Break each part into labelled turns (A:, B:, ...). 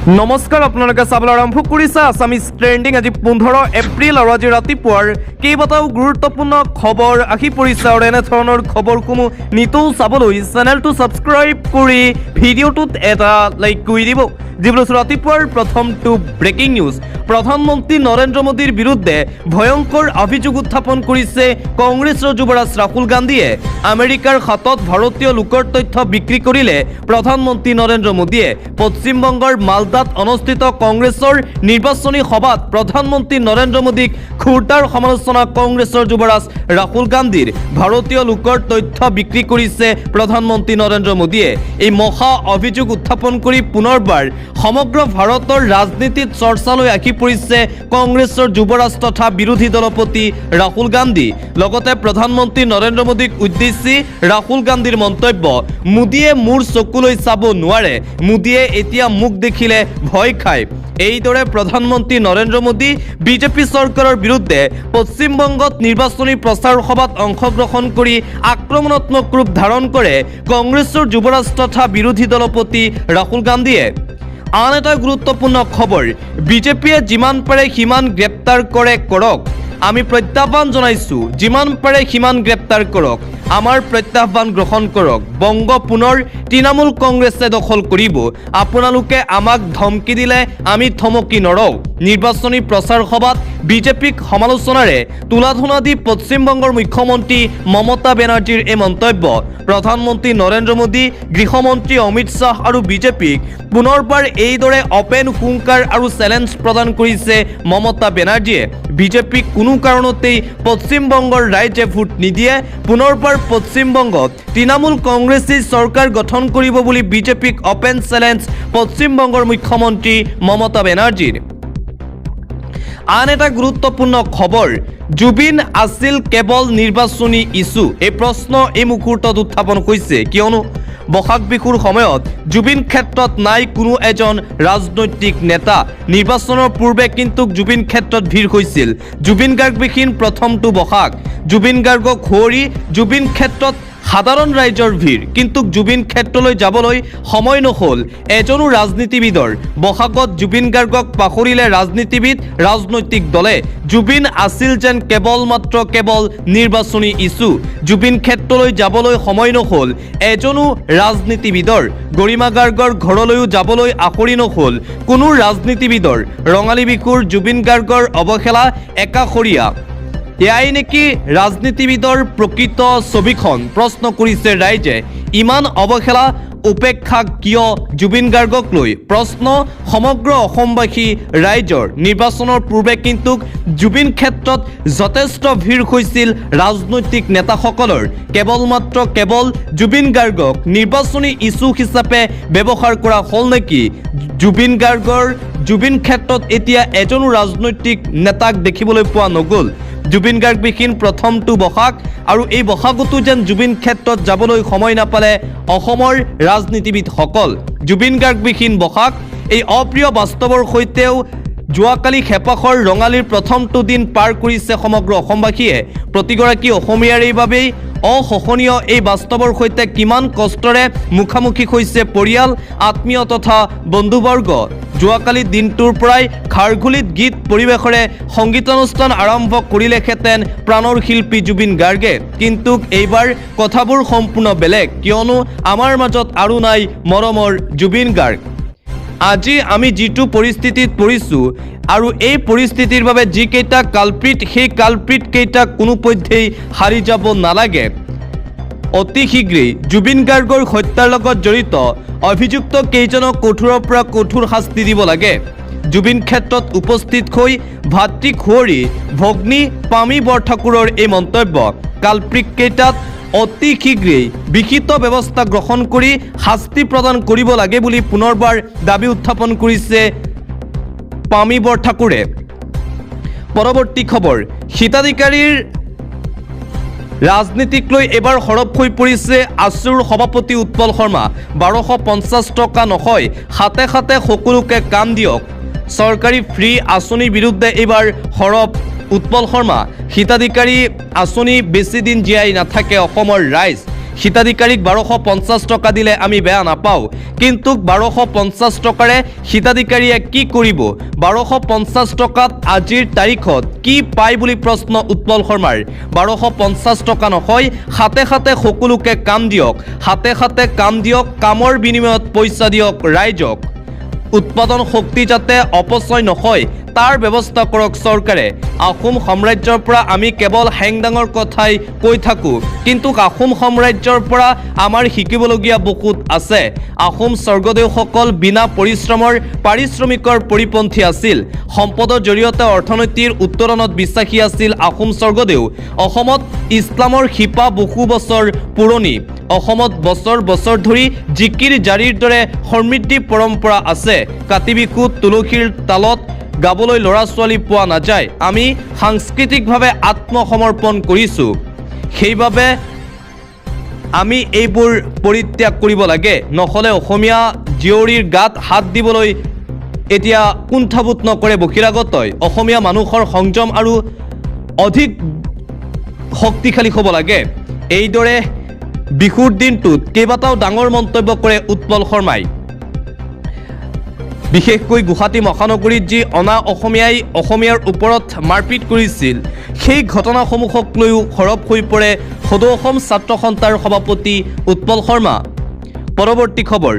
A: নমস্কাৰ আপোনালোকে চাবলৈ আৰম্ভ কৰিছে আছামিজ ট্ৰেণ্ডিং। আজি 15 এপ্ৰিল আৰু আজি ৰাতিপুৱাৰ কেইবাটাও গুৰুত্বপূৰ্ণ খবৰ আহি পৰিছে আৰু এনেধৰণৰ খবৰসমূহ নিতৌ চাবলৈ চেনেলটো ছাবস্ক্ৰাইব কৰি ভিডিঅ'টোত এটা লাইক কৰি দিব। যিবোৰ ৰাতিপুৱাৰ প্ৰথমটো ব্ৰেকিং নিউজ। প্ৰধানমন্ত্ৰী নৰেন্দ্ৰ মোদীৰ বিৰুদ্ধে ভয়ংকৰ অভিযোগ উত্থাপন কৰিছে কংগ্ৰেছৰ যুৱৰাজ ৰাহুল গান্ধীয়ে। আমেৰিকাৰ হাতত ভাৰতীয় লোকৰ তথ্য বিক্ৰী কৰিলে প্ৰধানমন্ত্ৰী নৰেন্দ্ৰ মোদীয়ে। পশ্চিমবংগৰ মালদাত অনুষ্ঠিত কংগ্ৰেছৰ নিৰ্বাচনী সভাত প্ৰধানমন্ত্ৰী নৰেন্দ্ৰ মোদীক খুৰটাৰ সমালোচনা কংগ্ৰেছৰ যুৱৰাজ ৰাহুল গান্ধীৰ। ভাৰতীয় লোকৰ তথ্য বিক্ৰী কৰিছে প্ৰধানমন্ত্ৰী নৰেন্দ্ৰ মোদীয়ে। এই মহা অভিযোগ উত্থাপন কৰি পুনৰবাৰ সমগ্ৰ ভাৰতৰ ৰাজনীতিত চৰ্চালৈ আহি পৰিছে কংগ্ৰেছৰ যুৱৰাজ তথা বিৰোধী দলপতি ৰাহুল গান্ধী। লগতে প্ৰধানমন্ত্ৰী নৰেন্দ্ৰ মোদীক উদ্দেশ্যি ৰাহুল গান্ধীৰ মন্তব্য, মোদীয়ে মোৰ চকুলৈ চাব নোৱাৰে, মোদীয়ে এতিয়া মুখ দেখিলে ভয় খায়। এইদৰে প্ৰধানমন্ত্ৰী নৰেন্দ্ৰ মোদী বিজেপি চৰকাৰৰ বিৰুদ্ধে পশ্চিমবংগত নিৰ্বাচনী প্ৰচাৰ সভাত অংশগ্ৰহণ কৰি আক্ৰমণাত্মক ৰূপ ধাৰণ কৰে কংগ্ৰেছৰ যুৱৰাজ তথা বিৰোধী দলপতি ৰাহুল গান্ধীয়ে। আন এটা গুৰুত্বপূৰ্ণ খবৰ, বিজেপিয়ে যিমান পাৰে সিমান গ্ৰেপ্তাৰ কৰে কৰক। আমি প্ৰত্যাহ্বান জনাইছোঁ, যিমান পাৰে সিমান গ্ৰেপ্তাৰ কৰক, আমাৰ প্ৰত্যাহ্বান গ্ৰহণ কৰক। বংগ পুনৰ তৃণমূল কংগ্ৰেছে দখল কৰিব। আপোনালোকে আমাক ধমকি দিলে আমি থমকি নৰওঁ। নিৰ্বাচনী প্ৰচাৰ সভাত বিজেপিক সমালোচনাৰে তুলাধনা দি পশ্চিমবংগৰ মুখ্যমন্ত্ৰী মমতা বেনাৰ্জীৰ এই মন্তব্য। প্ৰধানমন্ত্ৰী নৰেন্দ্ৰ মোদী, গৃহমন্ত্ৰী অমিত শ্বাহ আৰু বিজেপিক পুনৰবাৰ এইদৰে অপেন হুংকাৰ আৰু চেলেঞ্জ প্ৰদান কৰিছে মমতা বেনাৰ্জীয়ে। বিজেপিক কোনো কাৰণতেই পশ্চিমবংগৰ ৰাইজে ভোট নিদিয়ে। পুনৰবাৰ পশ্চিমবংগত তৃণমূল কংগ্ৰেছী চৰকাৰ গঠন কৰিব বুলি বিজেপিক অপেন চেলেঞ্জ পশ্চিমবংগৰ মুখ্যমন্ত্ৰী মমতা বেনাৰ্জীৰ। আন এটা গুৰুত্বপূৰ্ণ খবৰ, জুবিন আছিল কেৱল নিৰ্বাচনী ইছ্যু। এই প্ৰশ্ন এই মুহূৰ্তত উত্থাপন হৈছে, কিয়নো বহাগ বিহুৰ সময়ত জুবিন ক্ষেত্ৰত নাই কোনো এজন ৰাজনৈতিক নেতা। নিৰ্বাচনৰ পূৰ্বে কিন্তু জুবিন ক্ষেত্ৰত ভিৰ হৈছিল। জুবিন গাৰ্গবিহীন প্ৰথমটো বহাগ, জুবিন গাৰ্গক সুঁৱৰি জুবিন ক্ষেত্ৰত সাধাৰণ ৰাইজৰ ভিৰ। কিন্তু জুবিন ক্ষেত্ৰলৈ যাবলৈ সময় নহ'ল এজনো ৰাজনীতিবিদৰ। বহাগত জুবিন গাৰ্গক পাহৰিলে ৰাজনীতিবিদ, ৰাজনৈতিক দলে। জুবিন আছিল যেন কেৱল নিৰ্বাচনী ইছ্যু। জুবিন ক্ষেত্ৰলৈ যাবলৈ সময় নহ'ল এজনো ৰাজনীতিবিদৰ। গৰিমা গাৰ্গৰ ঘৰলৈও যাবলৈ আখৰি নহ'ল কোনো ৰাজনীতিবিদৰ। ৰঙালী বিহুৰ জুবিন গাৰ্গৰ অৱহেলা একাষৰীয়া। এয়াই নেকি ৰাজনীতিবিদৰ প্ৰকৃত ছবিখন, প্ৰশ্ন কৰিছে ৰাইজে। ইমান অৱহেলা উপেক্ষা কিয় জুবিন গাৰ্গক লৈ? প্ৰশ্ন সমগ্ৰ অসমবাসী ৰাইজৰ। নিৰ্বাচনৰ পূৰ্বে কিন্তু জুবিন ক্ষেত্ৰত যথেষ্ট ভিৰ হৈছিল ৰাজনৈতিক নেতাসকলৰ। কেৱল জুবিন গাৰ্গক নিৰ্বাচনী ইছ্যু হিচাপে ব্যৱহাৰ কৰা হ'ল নেকি? জুবিন ক্ষেত্ৰত এতিয়া এজনো ৰাজনৈতিক নেতাক দেখিবলৈ পোৱা নগ'ল। জুবিন গাৰ্গবিহীন প্ৰথমটো বহাগ আৰু এই বহাগতো যেন জুবিন ক্ষেত্ৰত যাবলৈ সময় নাপালে অসমৰ ৰাজনীতিবিদসকল। জুবিন গাৰ্গবিহীন বহাগ, এই অপ্ৰিয় বাস্তৱৰ সৈতেও যোৱাকালি হেঁপাহৰ ৰঙালীৰ প্ৰথমটো দিন পাৰ কৰিছে সমগ্ৰ অসমবাসীয়ে। প্ৰতিগৰাকী অসমীয়াৰ বাবেই অসহনীয় এই বাস্তৱৰ সৈতে কিমান কষ্টৰে মুখামুখি হৈছে পৰিয়াল, আত্মীয় তথা বন্ধুবৰ্গ। যোৱাকালি দিনটোৰ পৰাই খাৰঘুলিত গীত পৰিৱেশৰে সংগীতানুষ্ঠান আৰম্ভ কৰিলেহেঁতেন প্ৰাণৰ শিল্পী জুবিন গাৰ্গে। কিন্তু এইবাৰ কথাবোৰ সম্পূৰ্ণ বেলেগ, কিয়নো আমাৰ মাজত আৰু নাই মৰমৰ জুবিন গাৰ্গ। আজি আমি যিটো পৰিস্থিতিত পৰিছোঁ আৰু এই পৰিস্থিতিৰ বাবে যিকেইটা কালপ্ৰিট, সেই কালপ্ৰিটকেইটা কোনোপধ্যেই হাৰি যাব নালাগে। অতি শীঘ্ৰেই জুবিন গাৰ্গৰ হত্যাৰ লগত জড়িত অভিযুক্ত কেইজনক কঠোৰৰ পৰা কঠোৰ শাস্তি দিব লাগে। জুবিন ক্ষেত্ৰত উপস্থিত হৈ ভাতৃক সুঁৱৰি ভগ্নী পামী বৰঠাকুৰৰ এই মন্তব্য। কালপ্ৰিটকেইটাত অতি শীঘ্ৰেই বিহিত ব্যৱস্থা গ্ৰহণ কৰি শাস্তি প্ৰদান কৰিব লাগে বুলি পুনৰবাৰ দাবী উত্থাপন কৰিছে পামী বৰঠাকুৰে। পৰৱৰ্তী খবৰ, হিতাধিকাৰীৰ ৰাজনীতিক লৈ এবাৰ সৰব হৈ পৰিছে আছুৰ সভাপতি উৎপল শৰ্মা। 1250 টকা নহয়, হাতে হাতে সকলোকে কাম দিয়ক। চৰকাৰী ফ্ৰী আঁচনিৰ বিৰুদ্ধে এইবাৰ সৰব উৎপল শৰ্মা। হিতাধিকাৰী আঁচনি বেছি দিন জীয়াই নাথাকে অসমৰ ৰাইজ। হিতাধিকাৰীক 1250 টকা দিলে আমি বেয়া নাপাওঁ, কিন্তু 1250 টকাৰে হিতাধিকাৰীয়ে কি কৰিব? 1250 টকাত আজিৰ তাৰিখত কি পায় বুলি প্ৰশ্ন উৎপল শৰ্মাৰ। 1250 টকা নহয়, হাতে হাতে সকলোকে কাম দিয়ক, হাতে হাতে কাম দিয়ক, কামৰ বিনিময়ত পইচা দিয়ক ৰাইজক। উৎপাদন শক্তি যাতে অপচয় নহয় তাৰ ব্যৱস্থা কৰক চৰকাৰে। আহোম সাম্ৰাজ্যৰ পৰা আমি কেৱল হেংদাঙৰ কথাই কৈ থাকোঁ, কিন্তু আহোম সাম্ৰাজ্যৰ পৰা আমাৰ শিকিবলগীয়া বহুত আছে। আহোম স্বৰ্গদেউসকল বিনা পৰিশ্ৰমৰ পাৰিশ্ৰমিকৰ পৰিপন্থী আছিল। সম্পদৰ জৰিয়তে অৰ্থনীতিৰ উত্তৰণত বিশ্বাসী আছিল আহোম স্বৰ্গদেউ। অসমত ইছলামৰ শিপা বহু বছৰ পুৰণি। অসমত বছৰ বছৰ ধৰি জিকিৰ জাৰিৰ দৰে সমৃদ্ধি পৰম্পৰা আছে। কাতি বিহুত তুলসীৰ তালত গাবলৈ ল'ৰা ছোৱালী পোৱা নাযায়। আমি সাংস্কৃতিকভাৱে আত্মসমৰ্পণ কৰিছোঁ, সেইবাবে আমি এইবোৰ পৰিত্যাগ কৰিব লাগে। নহ'লে অসমীয়া জীয়ৰীৰ গাত হাত দিবলৈ এতিয়া কুণ্ঠাবোধ নকৰে বহিৰাগতই। অসমীয়া মানুহৰ সংযম আৰু অধিক শক্তিশালী হ'ব লাগে। এইদৰে বিহুৰ দিনটোত কেইবাটাও ডাঙৰ মন্তব্য কৰে উৎপল শৰ্মাই। বিশেষকৈ গুৱাহাটী মহানগৰীত যি অনা অসমীয়াই অসমীয়াৰ ওপৰত মাৰপিট কৰিছিল, সেই ঘটনাসমূহক লৈও সৰব হৈ পৰে সদৌ অসম ছাত্ৰ সন্থাৰ সভাপতি উৎপল শৰ্মা। পৰৱৰ্তী খবৰ,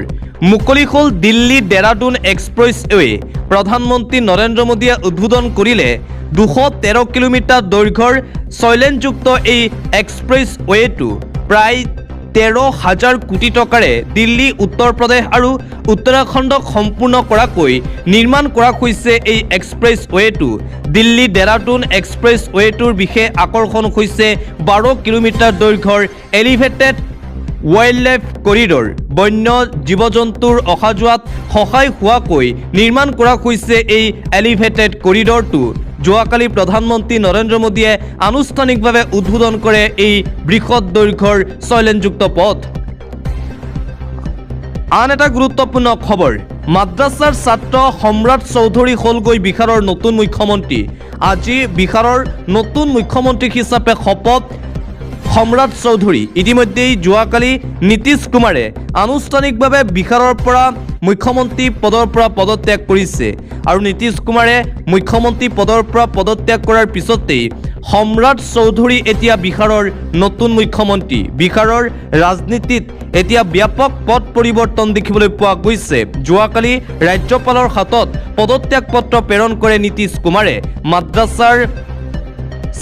A: মুকলি হ'ল দিল্লী ডেৰাডুন এক্সপ্ৰেছৱে। প্ৰধানমন্ত্ৰী নৰেন্দ্ৰ মোদীয়ে উদ্বোধন কৰিলে 213 কিলোমিটাৰ দৈৰ্ঘ্যৰ 6 লেনযুক্ত এই এক্সপ্ৰেছৱেটো। প্ৰায় 13,000 কোটি টকাৰে দিল্লী, উত্তৰ প্ৰদেশ আৰু উত্তৰাখণ্ডক সম্পূৰ্ণ কৰাকৈ নিৰ্মাণ কৰা হৈছে এই এক্সপ্ৰেছৱেটো। দিল্লী ডেৰাডুন এক্সপ্ৰেছৱেটোৰ বিশেষ আকৰ্ষণ হৈছে 12 কিলোমিটাৰ দৈৰ্ঘ্যৰ এলিভেটেড ৱাইল্ডলাইফ কৰিডৰ। বন্য জীৱ জন্তুৰ অহা যোৱাত সহায় হোৱাকৈ নিৰ্মাণ কৰা হৈছে এই এলিভেটেড কৰিডৰটো। যোৱাকালি প্ৰধানমন্ত্ৰী নৰেন্দ্ৰ মোদীয়ে আনুষ্ঠানিকভাৱে উদ্বোধন কৰে এই বৃহৎ দৈৰ্ঘ্যৰ 6 লেনযুক্ত পথ। আন এটা গুৰুত্বপূৰ্ণ খবৰ, মাদ্ৰাছাৰ ছাত্ৰ সম্ৰাট চৌধুৰী হ'লগৈ বিহাৰৰ নতুন মুখ্যমন্ত্ৰী। আজি বিহাৰৰ নতুন মুখ্যমন্ত্ৰী হিচাপে শপত সম্ৰাট চৌধুৰী। ইতিমধ্যেই যোৱাকালি নীতিশ কুমাৰে আনুষ্ঠানিকভাৱে বিহাৰৰ পৰা মুখ্যমন্ত্ৰী পদৰ পৰা পদত্যাগ কৰিছে। আৰু নীতিশ কুমাৰে মুখ্যমন্ত্ৰী পদৰ পৰা পদত্যাগ কৰাৰ পিছতেই সম্ৰাট চৌধুৰী এতিয়া বিহাৰৰ নতুন মুখ্যমন্ত্ৰী। বিহাৰৰ ৰাজনীতিত এতিয়া ব্যাপক পথ পৰিৱৰ্তন দেখিবলৈ পোৱা গৈছে। যোৱাকালি ৰাজ্যপালৰ হাতত পদত্যাগ পত্ৰ প্ৰেৰণ কৰে নীতিশ কুমাৰে। মাদ্ৰাছাৰ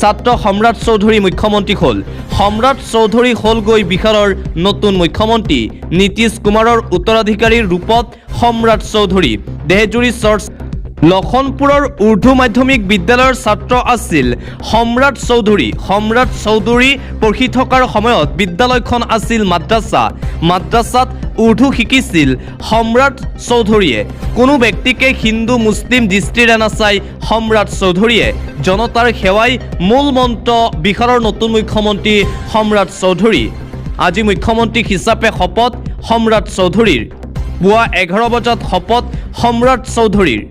A: ছাত্ৰ সম্ৰাট চৌধুৰী মুখ্যমন্ত্ৰী হ'ল। সম্ৰাট চৌধুৰী হ'লগৈ বিহাৰৰ নতুন মুখ্যমন্ত্ৰী। নীতিশ কুমাৰৰ উত্তৰাধিকাৰীৰ ৰূপত সম্ৰাট চৌধুৰী। দেহজুৰি চৰ্চা, লখনপুৰৰ উৰ্দু মাধ্যমিক বিদ্যালয়ৰ ছাত্ৰ আছিল সম্ৰাট চৌধুৰী। সম্ৰাট চৌধুৰী পঢ়ি থকাৰ সময়ত বিদ্যালয়খন আছিল মাদ্ৰাছা। মাদ্ৰাছাত উৰ্দু শিকিছিল সম্ৰাট চৌধুৰীয়ে। কোনো ব্যক্তিকে হিন্দু মুছলিম দৃষ্টিৰে নাচাই সম্ৰাট চৌধুৰীয়ে। জনতাৰ সেৱাই মূল মন্ত্ৰ বিহাৰৰ নতুন মুখ্যমন্ত্ৰী সম্ৰাট চৌধুৰী। আজি মুখ্যমন্ত্ৰী হিচাপে শপত সম্ৰাট চৌধুৰীৰ। পুৱা 11 বজাত শপত সম্ৰাট চৌধুৰীৰ।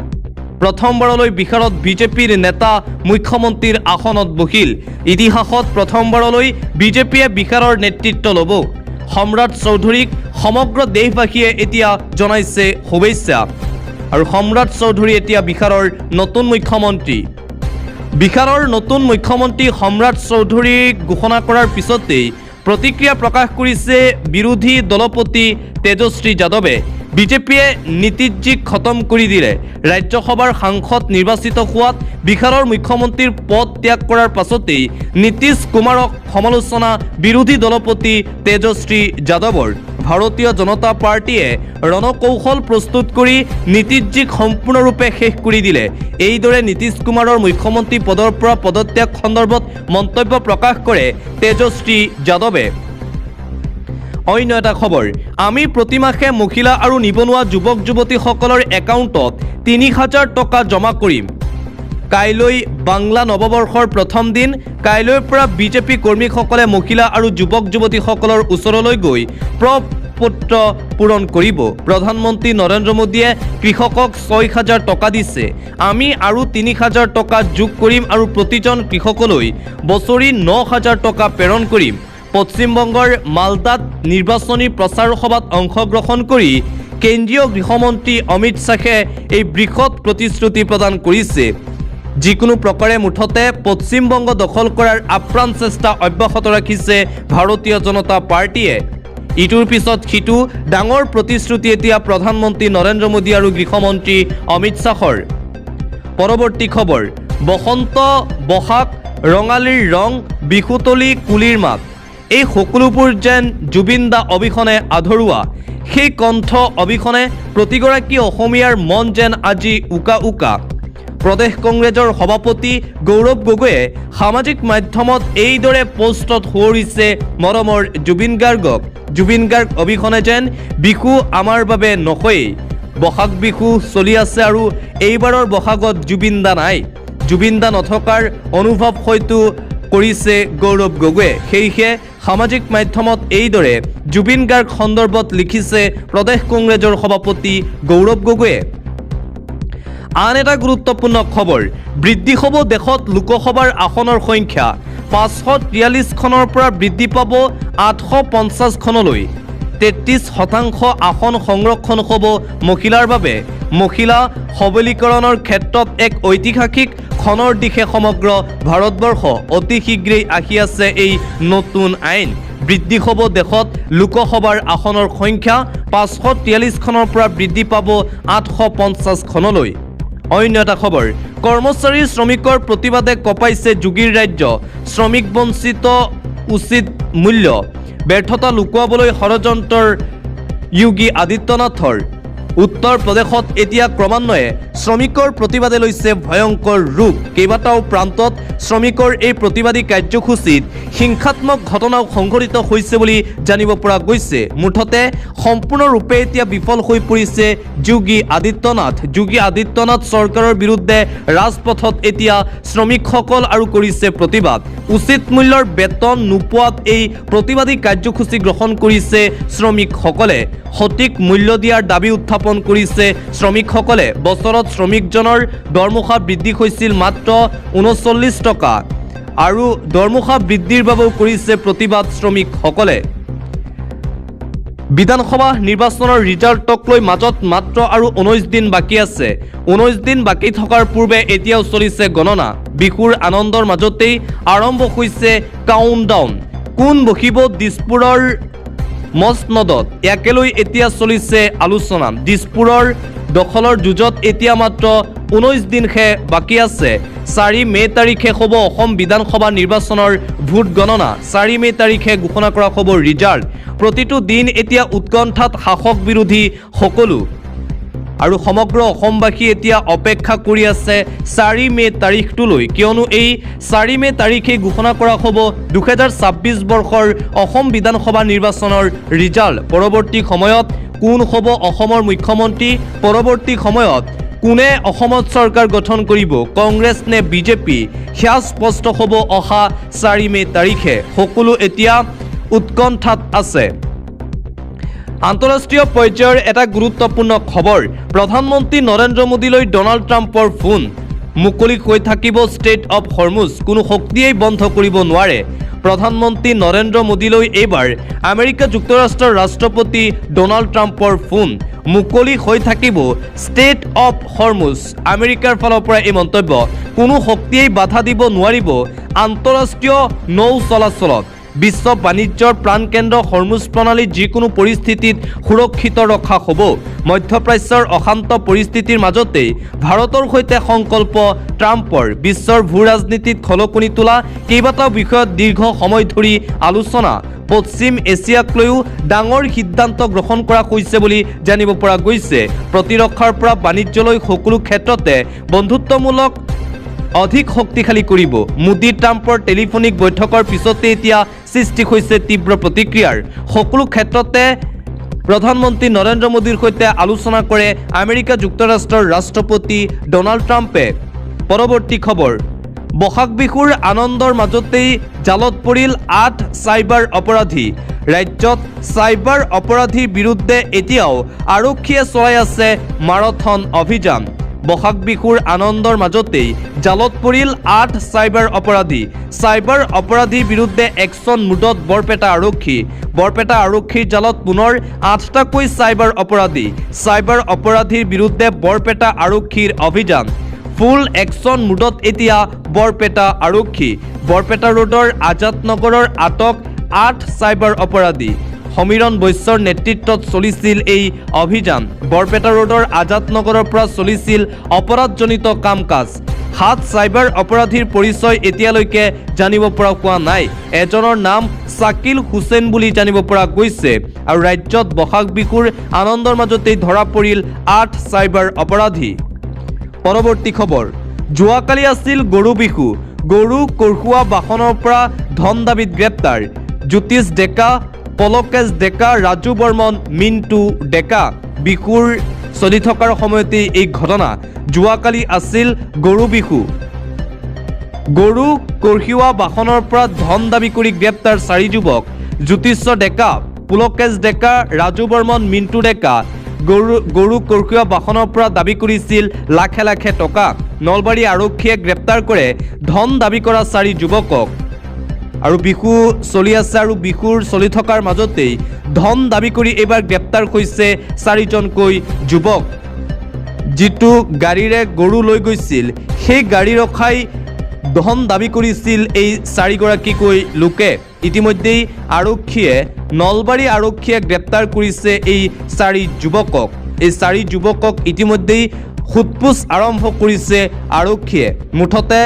A: প্ৰথমবাৰলৈ বিহাৰত বিজেপিৰ নেতা মুখ্যমন্ত্ৰীৰ আসনত বহিল। ইতিহাসত প্ৰথমবাৰলৈ বিজেপিয়ে বিহাৰৰ নেতৃত্ব ল'ব। সম্ৰাট চৌধুৰীক সমগ্ৰ দেশবাসীয়ে এতিয়া জনাইছে শুভেচ্ছা। আৰু সম্ৰাট চৌধুৰী এতিয়া বিহাৰৰ নতুন মুখ্যমন্ত্ৰী। বিহাৰৰ নতুন মুখ্যমন্ত্ৰী সম্ৰাট চৌধুৰীক ঘোষণা কৰাৰ পিছতেই প্ৰতিক্ৰিয়া প্ৰকাশ কৰিছে বিৰোধী দলপতি তেজস্বী যাদৱে। বিজেপিয়ে নীতিশজীক খতম কৰি দিলে। ৰাজ্যসভাৰ সাংসদ নিৰ্বাচিত হোৱাত বিহাৰৰ মুখ্যমন্ত্ৰীৰ পদ ত্যাগ কৰাৰ পাছতেই নীতিশ কুমাৰক সমালোচনা বিৰোধী দলপতি তেজস্বী যাদৱৰ। ভাৰতীয় জনতা পাৰ্টীয়ে ৰণকৌশল প্ৰস্তুত কৰি নীতিশজীক সম্পূৰ্ণৰূপে শেষ কৰি দিলে। এইদৰে নীতিশ কুমাৰৰ মুখ্যমন্ত্ৰী পদৰ পৰা পদত্যাগ সন্দৰ্ভত মন্তব্য প্ৰকাশ কৰে তেজস্বী যাদৱে। অন্য এটা খবৰ, আমি প্ৰতিমাহে মহিলা আৰু নিবনুৱা যুৱক যুৱতীসকলৰ একাউণ্টত 3,000 টকা জমা কৰিম। কাইলৈ বাংলা নৱবৰ্ষৰ প্ৰথম দিন। কাইলৈৰ পৰা বিজেপি কৰ্মীসকলে মহিলা আৰু যুৱক যুৱতীসকলৰ ওচৰলৈ গৈ প্ৰপত্ৰ পূৰণ কৰিব। প্ৰধানমন্ত্ৰী নৰেন্দ্ৰ মোদীয়ে কৃষকক 6,000 টকা দিছে। আমি আৰু 3,000 টকা যোগ কৰিম আৰু প্ৰতিজন কৃষকলৈ বছৰি 9,000 টকা প্ৰেৰণ কৰিম। পশ্চিমবংগৰ মালদাত নিৰ্বাচনী প্ৰচাৰ সভাত অংশগ্ৰহণ কৰি কেন্দ্ৰীয় গৃহমন্ত্ৰী অমিত শ্বাহে এই বৃহৎ প্ৰতিশ্ৰুতি প্ৰদান কৰিছে। যিকোনো প্ৰকাৰে মুঠতে পশ্চিমবংগ দখল কৰাৰ আপ্ৰাণ চেষ্টা অব্যাহত ৰাখিছে ভাৰতীয় জনতা পাৰ্টীয়ে। ইটোৰ পিছত সিটো ডাঙৰ প্ৰতিশ্ৰুতি এতিয়া প্ৰধানমন্ত্ৰী নৰেন্দ্ৰ মোদী আৰু গৃহমন্ত্ৰী অমিত শ্বাহৰ। পৰৱৰ্তী খবৰ, বসন্ত বহাগ ৰঙালীৰ ৰং বিহুতলী কুলিৰ মাত, এই সকলোবোৰ যেন জুবিন দা অবিহনে আধৰুৱা। সেই কণ্ঠ অবিহনে প্ৰতিগৰাকী অসমীয়াৰ মন যেন আজি উকা উকা। প্ৰদেশ কংগ্ৰেছৰ সভাপতি গৌৰৱ গগৈয়ে সামাজিক মাধ্যমত এইদৰে পোষ্টত সোঁৱৰিছে মৰমৰ জুবিন গাৰ্গক। জুবিন গাৰ্গ অবিহনে যেন বিহু আমাৰ বাবে নহয়েই। বহাগ বিহু চলি আছে আৰু এইবাৰৰ বহাগত জুবিন দা নাই। জুবিন দা নথকাৰ অনুভৱ হয়তো কৰিছে গৌৰৱ গগৈয়ে। সেয়েহে সামাজিক মাধ্যমত এইদৰে জুবিন গাৰ্গ সন্দৰ্ভত লিখিছে প্ৰদেশ কংগ্ৰেছৰ সভাপতি গৌৰৱ গগৈয়ে। আন এটা গুৰুত্বপূৰ্ণ খবৰ, বৃদ্ধি হ'ব দেশত লোকসভাৰ আসনৰ সংখ্যা 543খনৰ পৰা বৃদ্ধি পাব 850খনলৈ। 33% আসন সংৰক্ষণ হ'ব মহিলাৰ বাবে। মহিলা সবলীকৰণৰ ক্ষেত্ৰত এক ঐতিহাসিক ক্ষণৰ দিশে সমগ্ৰ ভাৰতবৰ্ষ। অতি শীঘ্ৰেই আহি আছে এই নতুন আইন। বৃদ্ধি হ'ব দেশত লোকসভাৰ আসনৰ সংখ্যা 543খনৰ পৰা বৃদ্ধি পাব 850খনলৈ। অন্য এটা খবৰ, কৰ্মচাৰী শ্ৰমিকৰ প্ৰতিবাদে কঁপাইছে যোগীৰ ৰাজ্য। শ্ৰমিক বঞ্চিত উচিত মূল্য ব্যৰ্থতা লুকুৱাবলৈ ষড়যন্ত্ৰৰ যোগী আদিত্যনাথৰ। উত্তৰ প্ৰদেশত এতিয়া ক্ৰমান্বয়ে শ্ৰমিকৰ প্ৰতিবাদে লৈছে ভয়ংকৰ ৰূপ। কেইবাটাও প্ৰান্তত শ্ৰমিকৰ এই প্ৰতিবাদী কাৰ্যসূচীত হিংসাত্মক ঘটনাও সংঘটিত হৈছে বুলি জানিব পৰা গৈছে। মুঠতে সম্পূৰ্ণৰূপে এতিয়া বিফল হৈ পৰিছে যোগী আদিত্যনাথ। যোগী আদিত্যনাথ চৰকাৰৰ বিৰুদ্ধে ৰাজপথত এতিয়া শ্ৰমিকসকল আৰু কৰিছে প্ৰতিবাদ। উচিত মূল্যৰ বেতন নোপোৱাত এই প্ৰতিবাদী কাৰ্যসূচী গ্ৰহণ কৰিছে শ্ৰমিকসকলে। সঠিক মূল্য দিয়াৰ দাবী উত্থাপন কৰিছে শ্ৰমিকসকলে। বছৰত শ্ৰমিকজনৰ দৰমহা বৃদ্ধি হৈছিল মাত্ৰ 39 টকা আৰু দৰমহা বৃদ্ধিৰ বাবেও কৰিছে প্ৰতিবাদ শ্ৰমিকসকলে। বিধানসভা নিৰ্বাচনৰ ৰিজাল্টক লৈ মাজত মাত্ৰ আৰু 19 দিন বাকী আছে। 19 দিন বাকী থকাৰ পূৰ্বে এতিয়াও চলিছে গণনা। বিহুৰ আনন্দৰ মাজতেই আৰম্ভ হৈছে কাউণ্টডাউন। কোন বহিব দিছপুৰৰ মছনদত, ইয়াকে লৈ এতিয়া চলিছে আলোচনা। দিছপুৰৰ দখলৰ যুঁজত এতিয়া মাত্ৰ 19 দিনহে বাকী আছে। 4 মে তাৰিখে হ'ব অসম বিধানসভা নিৰ্বাচনৰ ভোট গণনা। 4 মে তাৰিখে ঘোষণা কৰা হ'ব ৰিজাল্ট। প্ৰতিটো দিন এতিয়া উৎকণ্ঠাত শাসক বিৰোধী সকলো আৰু সমগ্ৰ অসমবাসী এতিয়া অপেক্ষা কৰি আছে 4 মে তাৰিখটোলৈ, কিয়নো এই 4 মে তাৰিখে ঘোষণা কৰা হ'ব 2026 বৰ্ষৰ অসম বিধানসভা নিৰ্বাচনৰ ৰিজাল্ট। পৰৱৰ্তী সময়ত কোন হ'ব অসমৰ মুখ্যমন্ত্ৰী, পৰৱৰ্তী সময়ত কোনে অসমত চৰকাৰ গঠন কৰিব, কংগ্ৰেছ নে বিজেপি, সেয়া স্পষ্ট হ'ব অহা 4 মে তাৰিখে। সকলো এতিয়া উৎকণ্ঠাত আছে। আন্তঃৰাষ্ট্ৰীয় পৰ্যায়ৰ এটা গুৰুত্বপূৰ্ণ খবৰ, প্ৰধানমন্ত্ৰী নৰেন্দ্ৰ মোদীলৈ ডনাল্ড ট্ৰাম্পৰ ফোন। মুকলি হৈ থাকিব ষ্ট্ৰেইট অফ হৰমুজ, কোনো শক্তিয়েই বন্ধ কৰিব নোৱাৰে। প্ৰধানমন্ত্ৰী নৰেন্দ্ৰ মোদীলৈ এইবাৰ আমেৰিকা যুক্তৰাষ্ট্ৰৰ ৰাষ্ট্ৰপতি ডনাল্ড ট্ৰাম্পৰ ফোন। মুকলি হৈ থাকিব ষ্টেট অফ হৰমুজ। আমেৰিকাৰ ফালৰ পৰা এই মন্তব্য, কোনো শক্তিয়েই বাধা দিব নোৱাৰিব আন্তঃৰাষ্ট্ৰীয় নৌ চলাচলত। বিশ্ব বাণিজ্যৰ প্ৰাণকেন্দ্ৰ হৰমুজ প্ৰণালী যিকোনো পৰিস্থিতিত সুৰক্ষিত ৰখা হ'ব। মধ্যপ্ৰাচ্যৰ অশান্ত পৰিস্থিতিৰ মাজতেই ভাৰতৰ সৈতে সংকল্প ট্ৰাম্পৰ। বিশ্বৰ ভূ ৰাজনীতিত খলকনি তোলা কেইবাটাও বিষয়ত দীৰ্ঘ সময় ধৰি আলোচনা। পশ্চিম এছিয়াক লৈও ডাঙৰ সিদ্ধান্ত গ্ৰহণ কৰা হৈছে বুলি জানিব পৰা গৈছে। প্ৰতিৰক্ষাৰ পৰা বাণিজ্যলৈ সকলো ক্ষেত্ৰতে বন্ধুত্বমূলক অধিক শক্তিশালী কৰিব। মোদী ট্ৰাম্পৰ টেলিফোনিক বৈঠকৰ পিছতে এতিয়া সৃষ্টি হৈছে তীব্ৰ প্ৰতিক্ৰিয়াৰ। সকলো ক্ষেত্ৰতে প্ৰধানমন্ত্ৰী নৰেন্দ্ৰ মোদীৰ সৈতে আলোচনা কৰে আমেৰিকা যুক্তৰাষ্ট্ৰৰ ৰাষ্ট্ৰপতি ডনাল্ড ট্ৰাম্পে। পৰৱৰ্তী খবৰ, বহাগ বিহুৰ আনন্দৰ মাজতেই জালত পৰিল 8 চাইবাৰ অপৰাধী। ৰাজ্যত চাইবাৰ অপৰাধীৰ বিৰুদ্ধে এতিয়াও আৰক্ষীয়ে চলাই আছে মাৰাথন অভিযান। বহাগ বিহুৰ আনন্দৰ মাজতেই জালত পৰিল 8 চাইবাৰ অপৰাধীৰ বিৰুদ্ধে একশ্যন মুডত বৰপেটা আৰক্ষীৰ জালত পুনৰ 8টাকৈ চাইবাৰ অপৰাধীৰ বিৰুদ্ধে বৰপেটা আৰক্ষীৰ অভিযান ফুল একশ্যন মুডত এতিয়া বৰপেটা আৰক্ষী বৰপেটা ৰোডৰ আজাদ নগৰৰ আটক 8 চাইবাৰ অপৰাধী সমীৰণ বৈশ্যৰ নেতৃত্বত চলিছিল এই অভিযান বৰপেটা ৰোডৰ আজাদ নগৰৰ পৰা চলিছিল অপৰাধজনিত কাম কাজ 7 চাইবাৰ অপৰাধীৰ পৰিচয় এতিয়ালৈকে জানিব পৰা হোৱা নাই এজনৰ নাম শাকিল হুছেইন বুলি জানিব পৰা গৈছে আৰু ৰাজ্যত বহাগ বিহুৰ আনন্দৰ মাজতেই ধৰা পৰিল 8 চাইবাৰ অপৰাধী পৰৱৰ্তী খবৰ যোৱাকালি আছিল গৰু বিহু গৰু কঢ়িওৱা বাহনৰ পৰা ধন দাবীত গ্ৰেপ্তাৰ জ্যোতিষ ডেকা পলকেশ ডেকা ৰাজু বৰ্মন মিণ্টু ডেকা বিহুৰ চলি থকাৰ সময়তে এই ঘটনা যোৱাকালি আছিল গৰু বিহু গৰু কঢ়িওৱা বাহনৰ পৰা ধন দাবী কৰি গ্ৰেপ্তাৰ 4 যুৱক জ্যোতিষ ডেকা পুলকেশ ডেকা ৰাজু বৰ্মন মিণ্টু ডেকা গৰু কঢ়িওৱা বাহনৰ পৰা দাবী কৰিছিল লাখে টকা নলবাৰী আৰক্ষীয়ে গ্ৰেপ্তাৰ কৰে ধন দাবী কৰা 4 যুৱকক আৰু বিহু চলি আছে আৰু বিহুৰ চলি থকাৰ মাজতেই ধন দাবী কৰি এইবাৰ গ্ৰেপ্তাৰ হৈছে 4জনকৈ যুৱক যিটো গাড়ীৰে গৰু লৈ গৈছিল সেই গাড়ী ৰখাই ধন দাবী কৰিছিল এই 4গৰাকীকৈ লোকে ইতিমধ্যেই নলবাৰী আৰক্ষীয়ে গ্ৰেপ্তাৰ কৰিছে এই 4 যুৱকক ইতিমধ্যেই সোধপোছ আৰম্ভ কৰিছে আৰক্ষীয়ে মুঠতে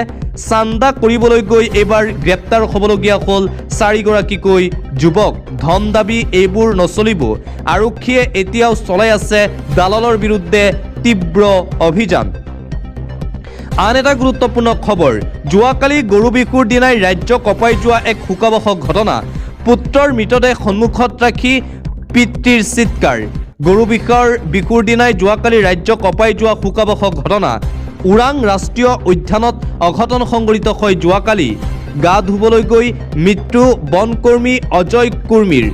A: চান্দা কৰিবলৈ গৈ এইবাৰ গ্ৰেপ্তাৰ হ'বলগীয়া হ'ল 4গৰাকীকৈ যুৱক ধন দাবী এইবোৰ নচলিব আৰক্ষীয়ে এতিয়াও চলাই আছে দালালৰ বিৰুদ্ধে তীব্ৰ অভিযান আন এটা গুৰুত্বপূৰ্ণ খবৰ যোৱাকালি গৰু বিহুৰ দিনাই ৰাজ্য কঁপাই যোৱা এক শোকাবহ ঘটনা পুত্ৰৰ মৃতদেহ সন্মুখত ৰাখি পিতৃৰ চিৎকাৰ গৰু বিহুৰ দিনাই যোৱাকালি ৰাজ্য কঁপাই যোৱা শোকাবহ ঘটনা ওৰাং ৰাষ্ট্ৰীয় উদ্যানত অঘটন সংঘটিত হয় যোৱাকালি গা ধুবলৈ গৈ মৃত্যু বনকৰ্মী অজয় কুৰ্মীৰ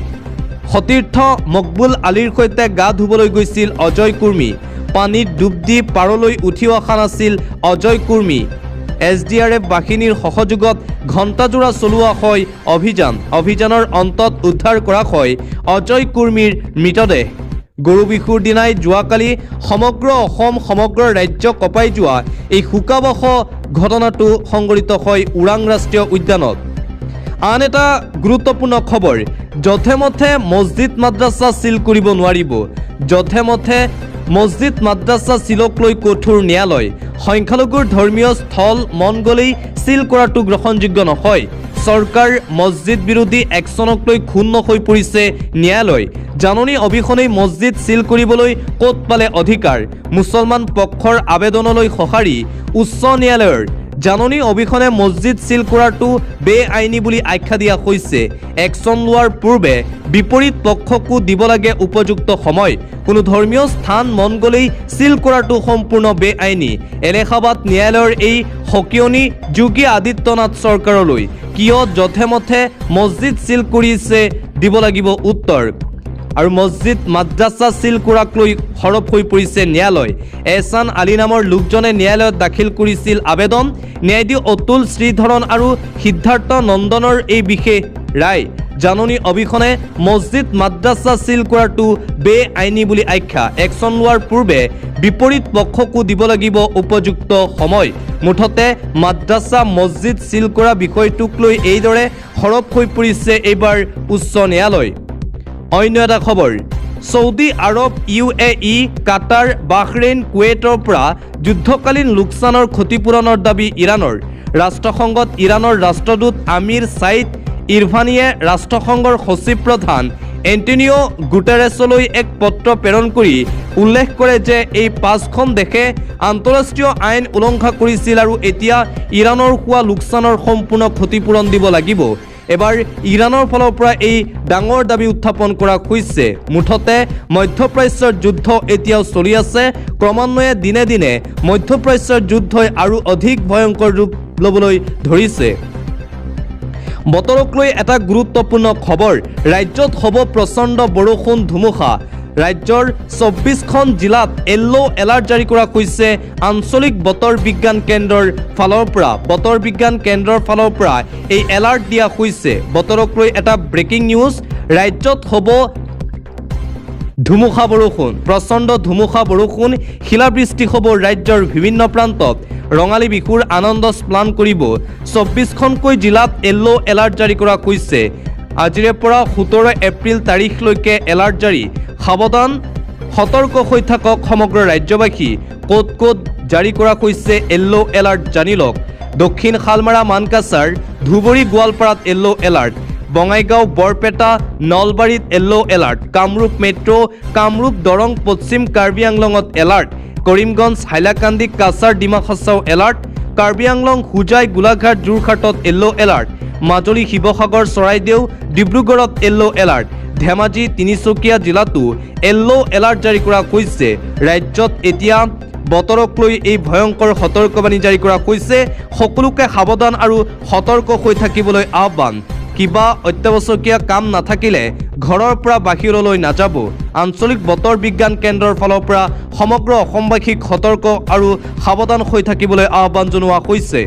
A: সতীৰ্থ মকবুল আলীৰ সৈতে গা ধুবলৈ গৈছিল অজয় কুৰ্মী পানীত ডুব দি পাৰলৈ উঠি অহা নাছিল অজয় কুৰ্মী SDRF বাহিনীৰ সহযোগত ঘণ্টাজোৰা চলোৱা হয় অভিযানৰ অন্তত উদ্ধাৰ কৰা হয় অজয় কুৰ্মীৰ মৃতদেহ গৰু বিহুৰ দিনাই যোৱাকালি সমগ্ৰ অসম সমগ্ৰ ৰাজ্য কঁপাই যোৱা এই শোকাবহ ঘটনাটো সংঘটিত হয় ওৰাং ৰাষ্ট্ৰীয় উদ্যানত আন এটা গুৰুত্বপূৰ্ণ খবৰ যথেমথে মছজিদ মাদ্ৰাছা চিল কৰিব নোৱাৰিব মছজিদ মাদ্ৰাছা চিলক লৈ কঠোৰ ন্যায়ালয় সংখ্যালঘুৰ ধৰ্মীয় স্থল মন গ'লেই চিল কৰাটো গ্ৰহণযোগ্য নহয় চৰকাৰ মছজিদ বিৰোধী একশ্যনক লৈ ক্ষুণ্ণ হৈ পৰিছে ন্যায়ালয় জাননী অবিহনেই মছজিদ চিল কৰিবলৈ ক'ত পালে অধিকাৰ মুছলমান পক্ষৰ আবেদনলৈ সঁহাৰি উচ্চ ন্যায়ালয়ৰ জাননী অবিহনে মছজিদ চিল কৰাটো বেআইনী বুলি আখ্যা দিয়া হৈছে একশ্যন লোৱাৰ পূৰ্বে বিপৰীত পক্ষকো দিব লাগে উপযুক্ত সময় কোনো ধৰ্মীয় স্থান মন গ'লেই চিল কৰাটো সম্পূৰ্ণ বেআইনী এলাহাবাদ ন্যায়ালয়ৰ এই সকিয়নি যোগী আদিত্যনাথ চৰকাৰলৈ কিয় যথেমথে মছজিদ চিল কৰিছে দিব লাগিব উত্তৰ আৰু মছজিদ মাদ্ৰাছা চিল কৰাক লৈ সৰব হৈ পৰিছে ন্যায়ালয় এহছান আলী নামৰ লোকজনে ন্যায়ালয়ত দাখিল কৰিছিল আবেদন ন্যায়াধীশ অতুল শ্ৰীধৰণ আৰু সিদ্ধাৰ্থ নন্দনৰ এই বিশেষ ৰায় জাননী অবিহনে মছজিদ মাদ্ৰাছা চিল কৰাটো বেআইনী বুলি আখ্যা একশ্যন লোৱাৰ পূৰ্বে বিপৰীত পক্ষকো দিব লাগিব উপযুক্ত সময় মুঠতে মাদ্ৰাছা মছজিদ চিল কৰা বিষয়টোক লৈ এইদৰে সৰব হৈ পৰিছে এইবাৰ উচ্চ ন্যায়ালয় অন্য এটা খবৰ সৌদি আৰব UAE কাটাৰ বাহৰেইন কুৱেইটৰ পৰা যুদ্ধকালীন লোকচানৰ ক্ষতিপূৰণৰ দাবী ইৰাণৰ ৰাষ্ট্ৰসংঘত ইৰাণৰ ৰাষ্ট্ৰদূত আমিৰ ছাইদ ইৰভানীয়ে ৰাষ্ট্ৰসংঘৰ সচিব প্ৰধান এণ্টনিঅ গুটেৰেছলৈ এক পত্ৰ প্ৰেৰণ কৰি উল্লেখ কৰে যে এই 5খন দেশে আন্তঃৰাষ্ট্ৰীয় আইন উলংঘা কৰিছিল আৰু এতিয়া ইৰাণৰ হোৱা লোকচানৰ সম্পূৰ্ণ ক্ষতিপূৰণ দিব লাগিব এবাৰ ইৰাণৰ ফালৰ পৰা এই ডাঙৰ দাবী উত্থাপন কৰা হৈছে মুঠতে মধ্যপ্ৰাচ্যৰ যুদ্ধ এতিয়াও চলি আছে ক্ৰমান্বয়ে দিনে দিনে মধ্যপ্ৰাচ্যৰ যুদ্ধই আৰু অধিক ভয়ংকৰ ৰূপ ল'বলৈ ধৰিছে বতৰক লৈ এটা গুৰুত্বপূৰ্ণ খবৰ ৰাজ্যত হ'ব প্ৰচণ্ড বৰষুণ ধুমুহা ৰাজ্যৰ 24খন জিলাত য়েল্লো এলাৰ্ট জাৰি কৰা হৈছে আঞ্চলিক বতৰ বিজ্ঞান কেন্দ্ৰৰ ফালৰ পৰা। বতৰ বিজ্ঞান কেন্দ্ৰৰ ফালৰ পৰা এই এলাৰ্ট দিয়া হৈছে। বতৰক লৈ এটা ব্ৰেকিং নিউজ, ৰাজ্যত হ'ব ধুমুহা বৰষুণ, প্ৰচণ্ড ধুমুহা বৰষুণ, শিলাবৃষ্টি হ'ব ৰাজ্যৰ বিভিন্ন প্ৰান্তত। ৰঙালী বিহুৰ আনন্দ স্প্লান কৰিব। 24খনকৈ জিলাত য়েল্লো এলাৰ্ট জাৰি কৰা হৈছে। আজিৰে পৰা 17 এপ্ৰিল তাৰিখলৈকে এলাৰ্ট জাৰি। সাৱধান, সতৰ্ক হৈ থাকক সমগ্ৰ ৰাজ্যবাসী। ক'ত ক'ত জাৰি কৰা হৈছে য়েল্লো এলাৰ্ট জানি লওক। দক্ষিণ শালমাৰা, মানকাছাৰ, ধুবুৰী, গোৱালপাৰাত য়েল্লো এলাৰ্ট, বঙাইগাঁও, বৰপেটা, নলবাৰীত yellow alert, Kamrup metro', Kamrup, Darrang, পশ্চিম কাৰ্বি আংলঙত এলাৰ্ট, কৰিমগঞ্জ, হাইলাকান্দি, কাছাৰ, ডিমা হাছাও এলাৰ্ট, কাৰ্বি আংলং, হোজাই, গোলাঘাট, যোৰহাটত য়েল্লো এলাৰ্ট, মাজুলী, শিৱসাগৰ, চৰাইদেউ, ডিব্ৰুগড়ত য়েল্লো এলাৰ্ট, ধেমাজি, তিনিচুকীয়া জিলাতো য়েল্লো এলাৰ্ট জাৰি কৰা হৈছে। ৰাজ্যত এতিয়া বতৰক লৈ এই ভয়ংকৰ সতৰ্কবাণী জাৰি কৰা হৈছে। সকলোকে সাৱধান আৰু সতৰ্ক হৈ থাকিবলৈ আহ্বান। কিবা অত্যাৱশ্যকীয় কাম নাথাকিলে ঘৰৰ পৰা বাহিৰলৈ নাযাব। আঞ্চলিক বতৰ বিজ্ঞান কেন্দ্ৰৰ ফালৰ পৰা সমগ্ৰ অসমবাসীক সতৰ্ক আৰু সাৱধান হৈ থাকিবলৈ আহ্বান জনোৱা হৈছে।